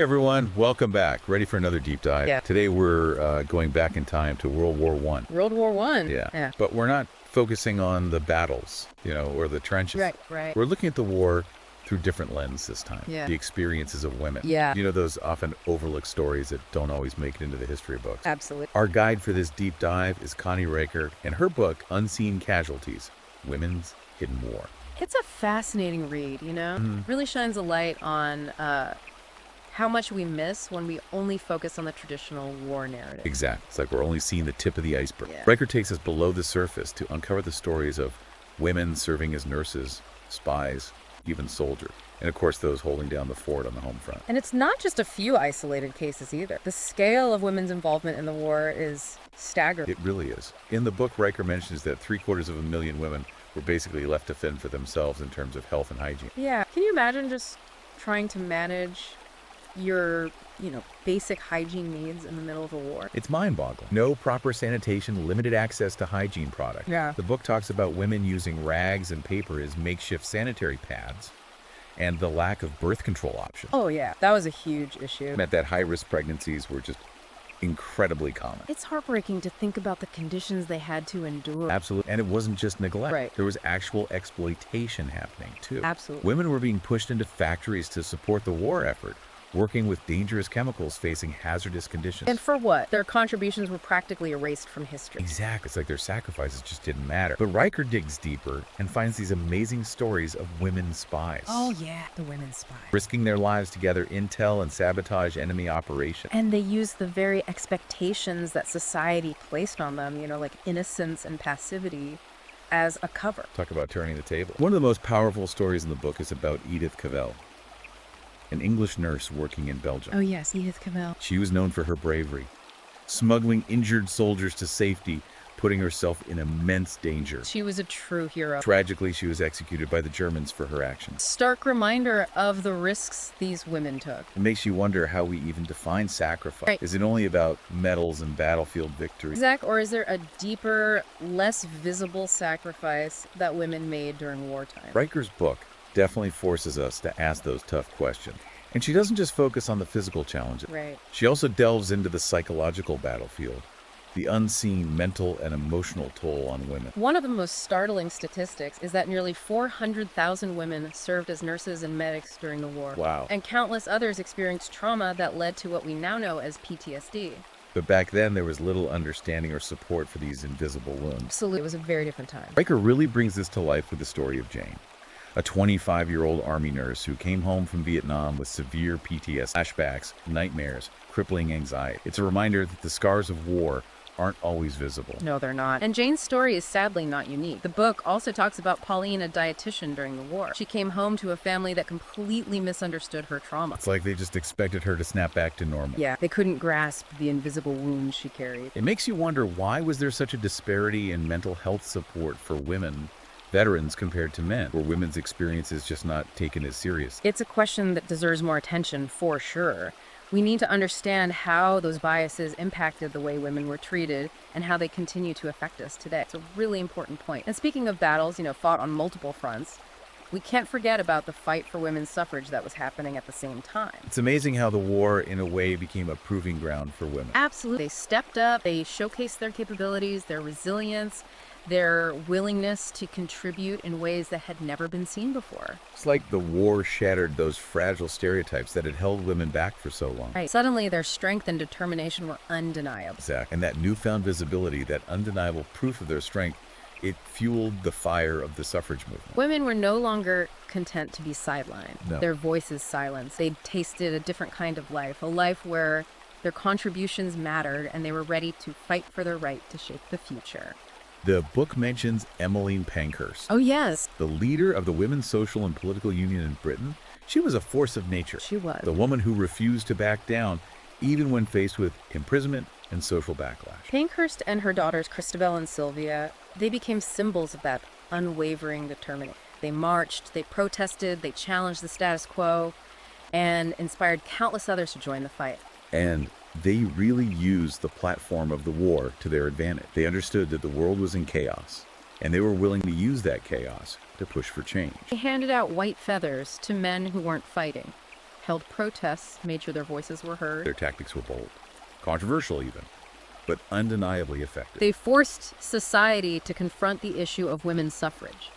Hey everyone, welcome back. Ready for another deep dive? Yeah. Today we're going back in time to World War I. World War One. Yeah. But we're not focusing on the battles, or the trenches. Right. We're looking at the war through different lenses this time. Yeah. The experiences of women. Yeah. Those often overlooked stories that don't always make it into the history books. Absolutely. Our guide for this deep dive is Connie Raker and her book, Unseen Casualties, Women's Hidden War. It's a fascinating read, Really shines a light on how much we miss when we only focus on the traditional war narrative. Exactly. It's like we're only seeing the tip of the iceberg. Yeah. Riker takes us below the surface to uncover the stories of women serving as nurses, spies, even soldiers. And of course, those holding down the fort on the home front. And it's not just a few isolated cases either. The scale of women's involvement in the war is staggering. It really is. In the book, Riker mentions that 750,000 women were basically left to fend for themselves in terms of health and hygiene. Yeah. Can you imagine just trying to manage your, basic hygiene needs in the middle of a war? It's mind-boggling. No proper sanitation, limited access to hygiene products. Yeah. The book talks about women using rags and paper as makeshift sanitary pads and the lack of birth control options. Oh, yeah. That was a huge issue. Meant that high-risk pregnancies were just incredibly common. It's heartbreaking to think about the conditions they had to endure. Absolutely. And it wasn't just neglect. Right. There was actual exploitation happening, too. Absolutely. Women were being pushed into factories to support the war effort, working with dangerous chemicals, facing hazardous conditions. And for what? Their contributions were practically erased from history. Exactly. It's like their sacrifices just didn't matter. But Riker digs deeper and finds these amazing stories of women spies. Oh, yeah. The women spies. Risking their lives to gather intel and sabotage enemy operations. And they used the very expectations that society placed on them, like innocence and passivity, as a cover. Talk about turning the table. One of the most powerful stories in the book is about Edith Cavell, an English nurse working in Belgium. Oh, yes, Edith Cavell. She was known for her bravery, smuggling injured soldiers to safety, putting herself in immense danger. She was a true hero. Tragically, she was executed by the Germans for her actions. Stark reminder of the risks these women took. It makes you wonder how we even define sacrifice. Right. Is it only about medals and battlefield victory? Zach, or is there a deeper, less visible sacrifice that women made during wartime? Riker's book definitely forces us to ask those tough questions. And she doesn't just focus on the physical challenges. Right. She also delves into the psychological battlefield, the unseen mental and emotional toll on women. One of the most startling statistics is that nearly 400,000 women served as nurses and medics during the war. Wow. And countless others experienced trauma that led to what we now know as PTSD. But back then, there was little understanding or support for these invisible wounds. Absolutely. It was a very different time. Riker really brings this to life with the story of Jane, a 25-year-old Army nurse who came home from Vietnam with severe PTSD, flashbacks, nightmares, crippling anxiety. It's a reminder that the scars of war aren't always visible. No, they're not. And Jane's story is sadly not unique. The book also talks about Pauline, a dietitian during the war. She came home to a family that completely misunderstood her trauma. It's like they just expected her to snap back to normal. Yeah, they couldn't grasp the invisible wounds she carried. It makes you wonder, why was there such a disparity in mental health support for women, veterans, compared to men? Were women's experiences just not taken as serious? It's a question that deserves more attention, for sure. We need to understand how those biases impacted the way women were treated and how they continue to affect us today. It's a really important point. And speaking of battles, fought on multiple fronts, we can't forget about the fight for women's suffrage that was happening at the same time. It's amazing how the war, in a way, became a proving ground for women. Absolutely. They stepped up, they showcased their capabilities, their resilience, their willingness to contribute in ways that had never been seen before. It's like the war shattered those fragile stereotypes that had held women back for so long. Right. Suddenly, their strength and determination were undeniable. Exactly. And that newfound visibility, that undeniable proof of their strength, it fueled the fire of the suffrage movement. Women were no longer content to be sidelined. No. Their voices silenced. They tasted a different kind of life, a life where their contributions mattered and they were ready to fight for their right to shape the future. The book mentions Emmeline Pankhurst. Oh, yes. The leader of the Women's Social and Political Union in Britain. She was a force of nature. She was. The woman who refused to back down, even when faced with imprisonment and social backlash. Pankhurst and her daughters, Christabel and Sylvia, they became symbols of that unwavering determination. They marched, they protested, they challenged the status quo, and inspired countless others to join the fight. And they really used the platform of the war to their advantage. They understood that the world was in chaos, and they were willing to use that chaos to push for change. They handed out white feathers to men who weren't fighting, held protests, made sure their voices were heard. Their tactics were bold, controversial even, but undeniably effective. They forced society to confront the issue of women's suffrage,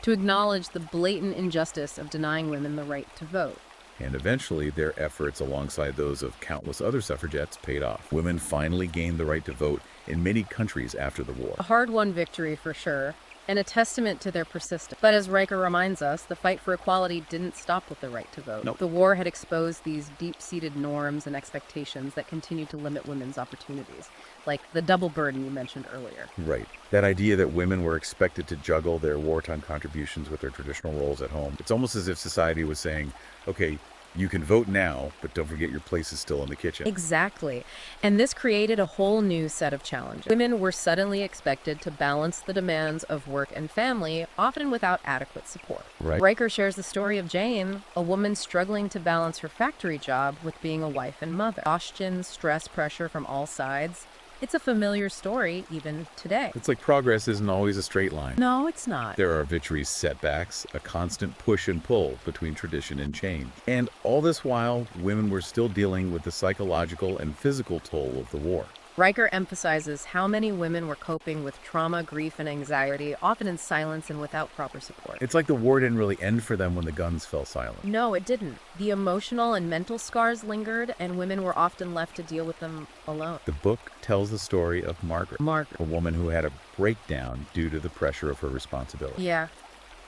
to acknowledge the blatant injustice of denying women the right to vote. And eventually, their efforts, alongside those of countless other suffragettes, paid off. Women finally gained the right to vote in many countries after the war. A hard-won victory for sure, and a testament to their persistence. But as Riker reminds us, the fight for equality didn't stop with the right to vote. Nope. The war had exposed these deep-seated norms and expectations that continue to limit women's opportunities, like the double burden you mentioned earlier. Right. That idea that women were expected to juggle their wartime contributions with their traditional roles at home. It's almost as if society was saying, okay, you can vote now, but don't forget your place is still in the kitchen. Exactly. And this created a whole new set of challenges. Women were suddenly expected to balance the demands of work and family, often without adequate support. Right. Riker shares the story of Jane, a woman struggling to balance her factory job with being a wife and mother. Exhaustion, stress, pressure from all sides. It's a familiar story even today. It's like progress isn't always a straight line. No, it's not. There are victories, setbacks, a constant push and pull between tradition and change. And all this while, women were still dealing with the psychological and physical toll of the war. Riker emphasizes how many women were coping with trauma, grief, and anxiety, often in silence and without proper support. It's like the war didn't really end for them when the guns fell silent. No, it didn't. The emotional and mental scars lingered, and women were often left to deal with them alone. The book tells the story of Margaret, a woman who had a breakdown due to the pressure of her responsibility. Yeah.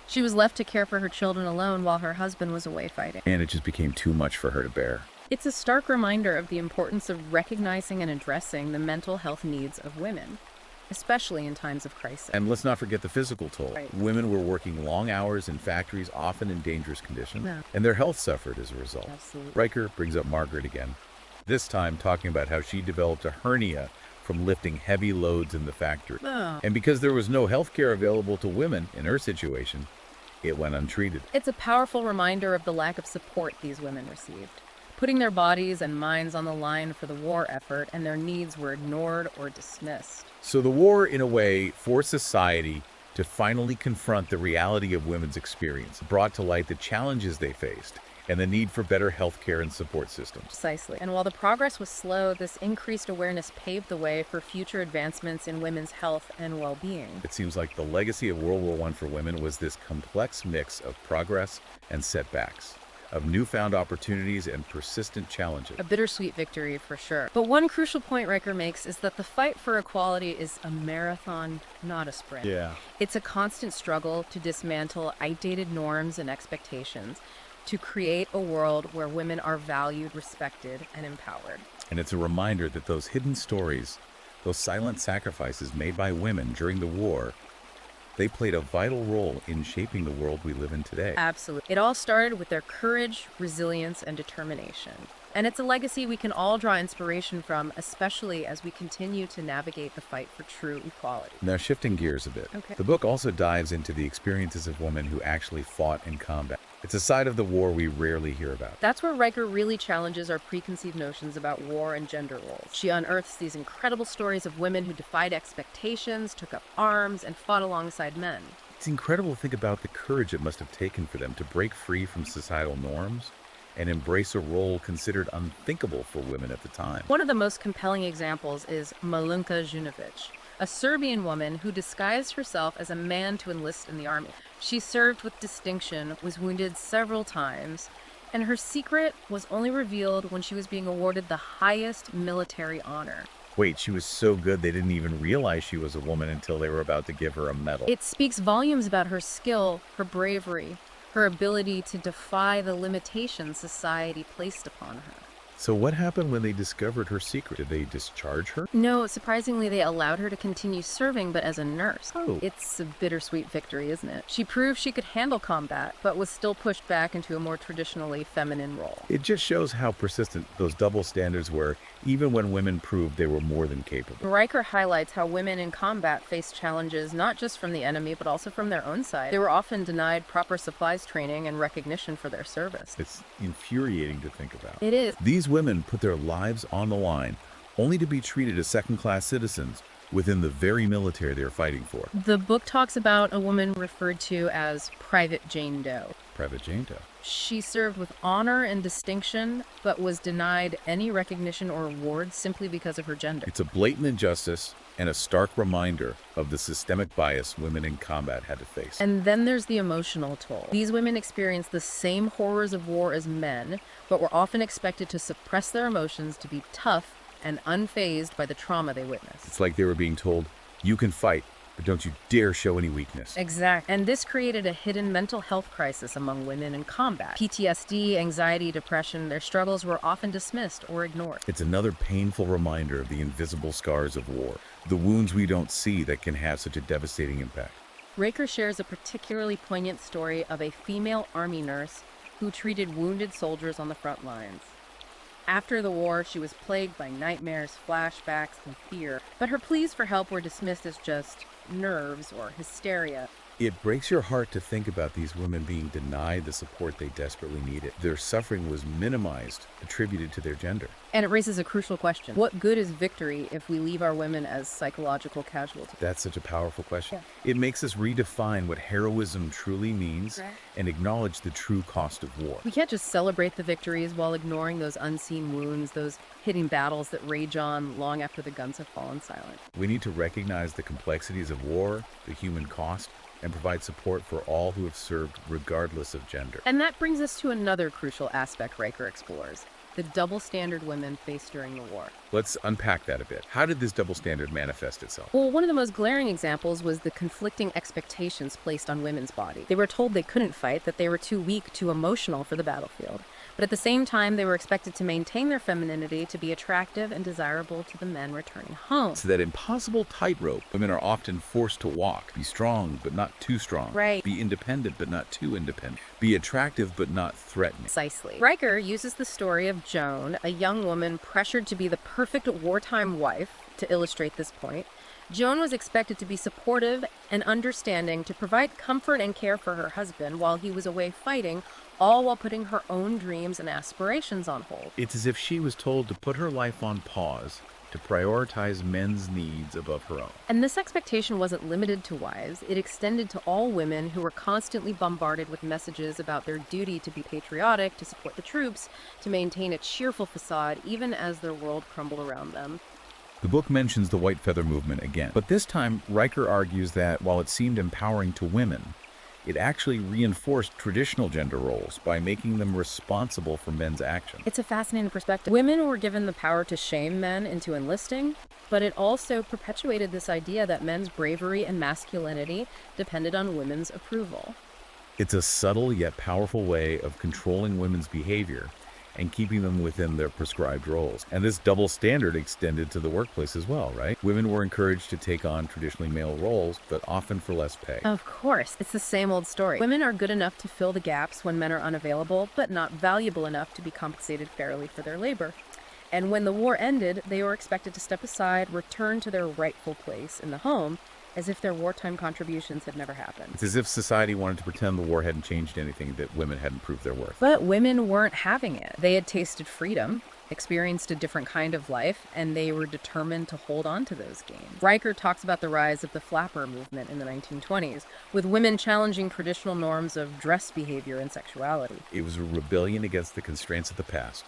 She was left to care for her children alone while her husband was away fighting. And it just became too much for her to bear. It's a stark reminder of the importance of recognizing and addressing the mental health needs of women, especially in times of crisis. And let's not forget the physical toll. Right. Women were working long hours in factories, often in dangerous conditions, Yeah. and their health suffered as a result. Absolutely. Riker brings up Margaret again, this time talking about how she developed a hernia from lifting heavy loads in the factory. Oh. And because there was no health care available to women in her situation, it went untreated. It's a powerful reminder of the lack of support these women received, putting their bodies and minds on the line for the war effort, and their needs were ignored or dismissed. So the war, in a way, forced society to finally confront the reality of women's experience, brought to light the challenges they faced, and the need for better health care and support systems. Precisely. And while the progress was slow, this increased awareness paved the way for future advancements in women's health and well-being. It seems like the legacy of World War I for women was this complex mix of progress and setbacks, of newfound opportunities and persistent challenges. A bittersweet victory for sure. But one crucial point Riker makes is that the fight for equality is a marathon, not a sprint. Yeah. It's a constant struggle to dismantle outdated norms and expectations, to create a world where women are valued, respected, and empowered. And it's a reminder that those hidden stories, those silent sacrifices made by women during the war, they played a vital role in shaping the world we live in today. Absolutely. It all started with their courage, resilience, and determination. And it's a legacy we can all draw inspiration from, especially as we continue to navigate the fight for true equality. Now, shifting gears a bit, Okay. the book also dives into the experiences of women who actually fought in combat. It's a side of the war we rarely hear about. That's where Riker really challenges our preconceived notions about war and gender roles. She unearths these incredible stories of women who defied expectations, took up arms, and fought alongside men. It's incredible to think about the courage it must have taken for them to break free from societal norms and embrace a role considered unthinkable for women at the time. One of the most compelling examples is Malunka Junovic, a Serbian woman who disguised herself as a man to enlist in the army. She served with distinction, was wounded several times, and her secret was only revealed when she was being awarded the highest military honor. Wait, she was so good they didn't even realize she was a woman until they were about to give her a medal. It speaks volumes about her skill, her bravery, her ability to defy the limitations society placed upon her. So what happened when they discovered her secret? Did they discharge her? No, surprisingly, they allowed her to continue serving, but as a nurse. Oh. It's a bittersweet victory, isn't it? She proved she could handle combat, but was still pushed back into a more traditionally feminine role. It just shows how persistent those double standards were, even when women proved they were more than capable. Riker highlights how women in combat faced challenges not just from the enemy, but also from their own side. They were often denied proper supplies training and recognition for their service. It's infuriating to think about. It is. These women put their lives on the line only to be treated as second-class citizens within the very military they're fighting for. The book talks about a woman referred to as Private Jane Doe. Private Junta? She served with honor and distinction, but was denied any recognition or awards simply because of her gender. It's a blatant injustice and a stark reminder of the systemic bias women in combat had to face. And then there's the emotional toll. These women experienced the same horrors of war as men, but were often expected to suppress their emotions, to be tough and unfazed by the trauma they witnessed. It's like they were being told, you can fight, but don't you dare show any weakness. Exactly. And this created a hidden mental health crisis among women in combat. PTSD, anxiety, depression, their struggles were often dismissed or ignored. It's another painful reminder of the invisible scars of war, the wounds we don't see that can have such a devastating impact. Raker shares a particularly poignant story of a female army nurse who treated wounded soldiers on the front lines. After the war, she was plagued by nightmares, flashbacks, and fear, but her pleas for help were dismissed as just nerves or hysteria. It breaks your heart to think about these women being denied the support they desperately needed. Their suffering was minimized, attributed to their gender. And it raises a crucial question. What good is victory if we leave our women as psychological casualties? That's such a powerful question. Yeah. It makes us redefine what heroism truly means Right. and acknowledge the true cost of war. We can't just celebrate the victories while ignoring those unseen wounds, those hidden battles that rage on long after the guns have fallen silent. We need to recognize the complexities of war, the human cost, and provide support for all who have served regardless of gender. And that brings us to another crucial aspect Riker explores, the double standard women faced during the war. Let's unpack that a bit. How did this double standard manifest itself? Well, one of the most glaring examples was the conflicting expectations placed on women's body. They were told they couldn't fight, that they were too weak, too emotional for the battlefield. But at the same time, they were expected to maintain their femininity, to be attractive and desirable to the men returning home. It's that impossible tightrope women are often forced to walk. Be strong, but not too strong. Right. Be independent, but not too independent. Be attractive, but not threatening. Precisely. Riker uses the story of Joan, a young woman pressured to be the perfect wartime wife, to illustrate this point. Joan was expected to be supportive and understanding, to provide comfort and care for her husband while he was away fighting, all while putting her own dreams and aspirations on hold. It's as if she was told to put her life on pause, to prioritize men's needs above her own. And this expectation wasn't limited to wives. It extended to all women who were constantly bombarded with messages about their duty to be patriotic, to support the troops, to maintain a cheerful facade, even as their world crumbled around them. The book mentions the white feather movement again, but this time Riker argues that while it seemed empowering to women, it actually reinforced traditional gender roles by making them responsible for men's actions. It's a fascinating perspective. Women were given the power to shame men into enlisting, but it also perpetuated this idea that men's bravery and masculinity depended on women's approval. It's a subtle yet powerful way of controlling women's behavior and keeping them within their prescribed roles. And this double standard extended to the workplace as well, right? Women were encouraged to take on traditionally male roles, but often for less pay. Of course, it's the same old story. Women are good enough to fill the gaps when men are unavailable, but not valuable enough to be compensated fairly for their labor. And when the war ended, they were expected to step aside, return to their rightful place in the home, as if their wartime contributions had never happened. It's as if society wanted to pretend the war hadn't changed anything, that women hadn't proved their worth. But women weren't having it. They had tasted freedom, experienced a different kind of life, and they were determined to hold on to those gains. Riker talks about the rise of the flapper movement in the 1920s, with women challenging traditional norms of dress behavior and sexuality. It was a rebellion against the constraints of the past,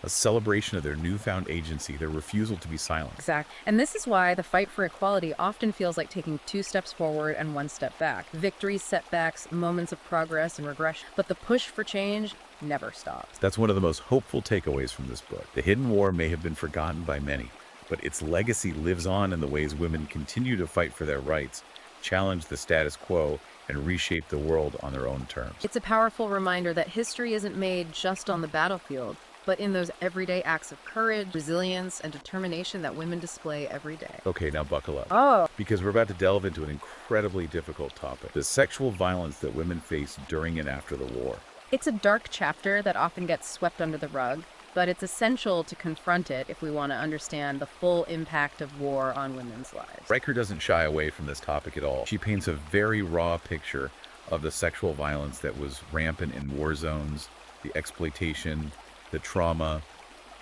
a celebration of their newfound agency, their refusal to be silent. Exactly. And this is why the fight for equality often feels like taking 2 steps forward and 1 step back. Victories, setbacks, moments of progress and regression. But the push for change never stops. That's one of the most hopeful takeaways from this book. The hidden war may have been forgotten by many, but its legacy lives on in the ways women continue to fight for their rights, challenge the status quo, and reshape the world on their own terms. It's a powerful reminder that history isn't made just on the battlefield, but in those everyday acts of courage, resilience, and determination that women display every day. Okay, now buckle up. Oh, Because we're about to delve into an incredibly difficult topic, the sexual violence that women face during and after the war. it's a dark chapter that often gets swept under the rug, but it's essential to confront it if we want to understand the full impact of war on women's lives. Riker doesn't shy away from this topic at all. She paints a very raw picture of the sexual violence that was rampant in war zones, the exploitation, the trauma,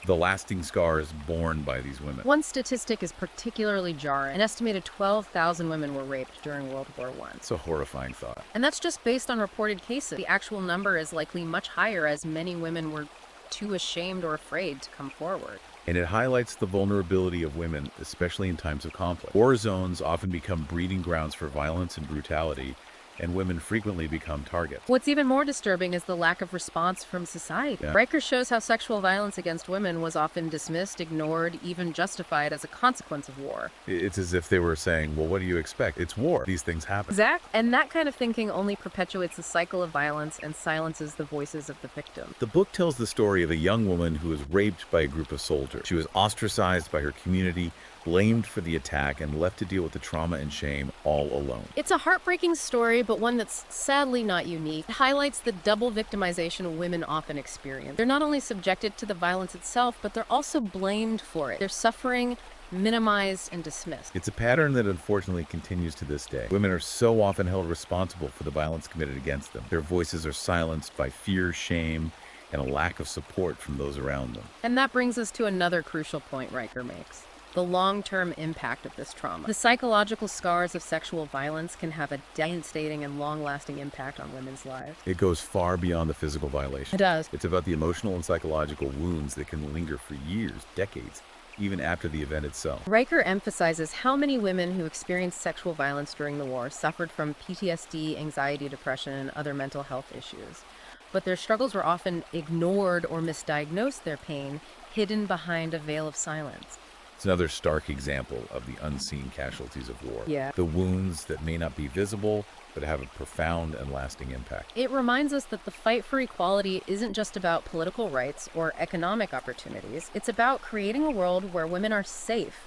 the lasting scars borne by these women. One statistic is particularly jarring. An estimated 12,000 women were raped during World War I. It's a horrifying thought. And that's just based on reported cases. The actual number is likely much higher, as many women were too ashamed or afraid to come forward. And it highlights the vulnerability of women, especially in times of conflict. War zones often become breeding grounds for violence and brutality, and women frequently become targets. What's even more disturbing is the lack of response from society. Yeah. Riker shows how sexual violence against women was often dismissed, ignored, even justified as a consequence of war. It's as if they were saying, well, what do you expect? It's war. These things happen. Exactly. And that kind of thinking only perpetuates the cycle of violence and silences the voices of the victim. The book tells the story of a young woman who was raped by a group of soldiers. She was ostracized by her community, blamed for the attack, and left to deal with the trauma and shame all alone. It's a heartbreaking story, but one that's sadly not unique. It highlights the double victimization women often experience. They're not only subjected to the violence itself, but they're also blamed for it. Their suffering minimized and dismissed. It's a pattern that unfortunately continues to this day. Women are so often held responsible for the violence committed against them. Their voices are silenced by fear, shame, and a lack of support from those around them. And that brings us to another crucial point Riker makes: the long-term impact of this trauma. The psychological scars of sexual violence can have a devastating and long-lasting impact on women's lives. It goes far beyond the physical violation. It does. It's about the emotional and psychological wounds that can linger for years, decades, even after the event itself. Riker emphasizes how many women who experienced sexual violence during the war suffered from PTSD, anxiety, depression, and other mental health issues. But their struggles were often ignored or misdiagnosed, their pain hidden behind a veil of silence. It's another stark example of the unseen casualties of war. Yeah. The wounds that may not be visible, but have a profound and lasting impact. It reminds us that the fight for equality isn't just about political rights or economic opportunities. It's about creating a world where women are safe,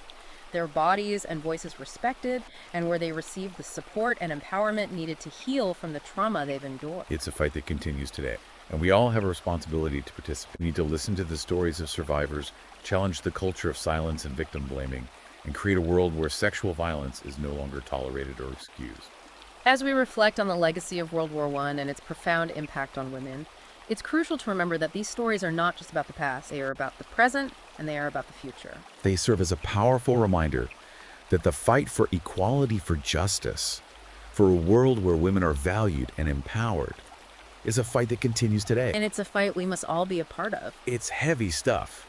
their bodies and voices respected, and where they receive the support and empowerment needed to heal from the trauma they've endured. It's a fight that continues today, and we all have a responsibility to participate. We need to listen to the stories of survivors, challenge the culture of silence and victim blaming, and create a world where sexual violence is no longer tolerated or excused. As we reflect on the legacy of World War I and its profound impact on women, it's crucial to remember that these stories are not just about the past. They are about the present, and they are about the future. They serve as a powerful reminder that the fight for equality, for justice, for a world where women are valued and empowered, is a fight that continues today. And it's a fight we must all be a part of. It's heavy stuff,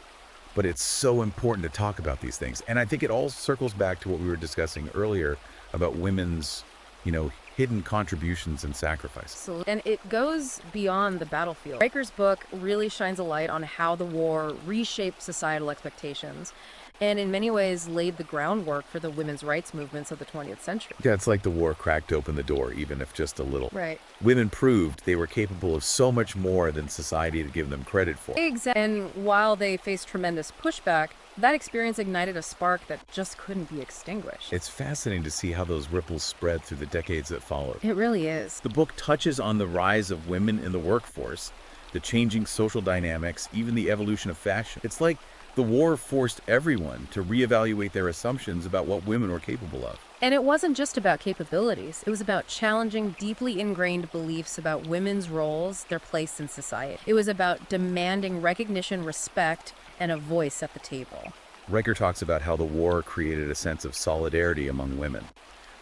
but it's so important to talk about these things. And I think it all circles back to what we were discussing earlier about women's, hidden contributions and sacrifices. And it goes beyond the battlefield. Riker's book really shines a light on how the war reshaped societal expectations and in many ways laid the groundwork for the women's rights movements of the 20th century. Yeah, it's like the war cracked open the door, even if just a little. Right. Women proved they were capable of so much more than society had given them credit for. Exactly. And while they faced tremendous pushback, that experience ignited a spark that just couldn't be extinguished. It's fascinating to see how those ripples spread through the decades that followed. It really is. The book touches on the rise of women in the workforce, the changing social dynamics, even the evolution of fashion. It's like the war forced everyone to reevaluate their assumptions about what women were capable of. And it wasn't just about capabilities. It was about challenging deeply ingrained beliefs about women's roles, their place in society. It was about demanding recognition, respect, and a voice at the table. Riker talks about how the war created a sense of solidarity among women,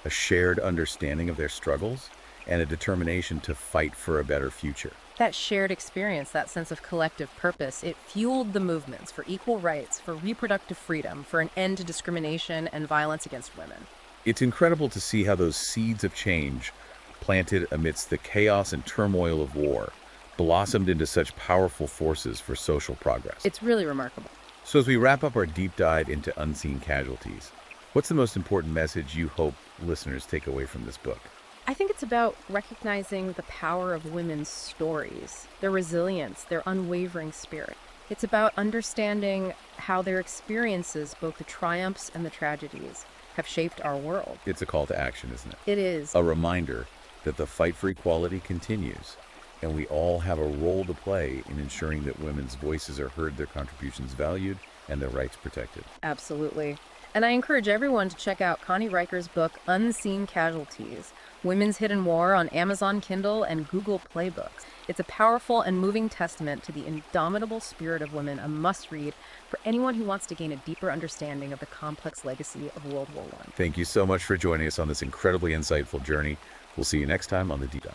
a shared understanding of their struggles, and a determination to fight for a better future. That shared experience, that sense of collective purpose, it fueled the movements for equal rights, for reproductive freedom, for an end to discrimination and violence against women. It's incredible to see how those seeds of change, planted amidst the chaos and turmoil of war, blossomed into such powerful forces for social progress. It's really remarkable. So as we wrap up our deep dive into unseen casualties, what's the most important message you hope listeners take away from this book? I think it's about recognizing the power of women's stories, their resilience, their unwavering spirit. It's about understanding how their experiences, both the triumphs and the tragedies, have shaped our world. It's a call to action, isn't it? It is. A reminder that the fight for equality continues, and we all have a role to play in ensuring that women's voices are heard, their contributions valued, and their rights protected. Absolutely. And I encourage everyone to check out Connie Riker's book, Unseen Casualties, Women's Hidden War on Amazon Kindle and Google Playbooks. It's a powerful and moving testament to the indomitable spirit of women, a must-read for anyone who wants to gain a deeper understanding of the complex legacy of World War I. Thank you so much for joining us on this incredibly insightful journey. We'll see you next time on The Deep Dive.